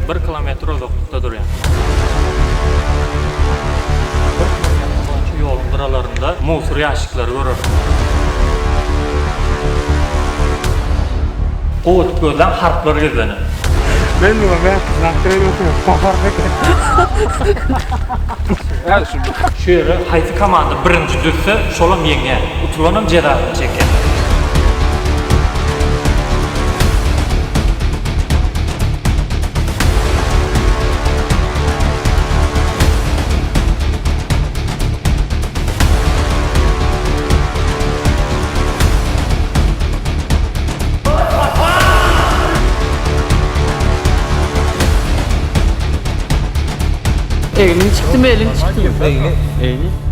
1 kilometr uzoqlıqda duruyor. Yolun buralarında musur yaşıkları görür. Qo't gözden harflar gözlenir. Ben de ben nakdire oturuyorum. Pahar peki. Şu yere haysi komanda birinci düşse şolam yenge. Utulanım cerrahını çeker. Elin çıktı mı? Elin çıktı mı? Elin.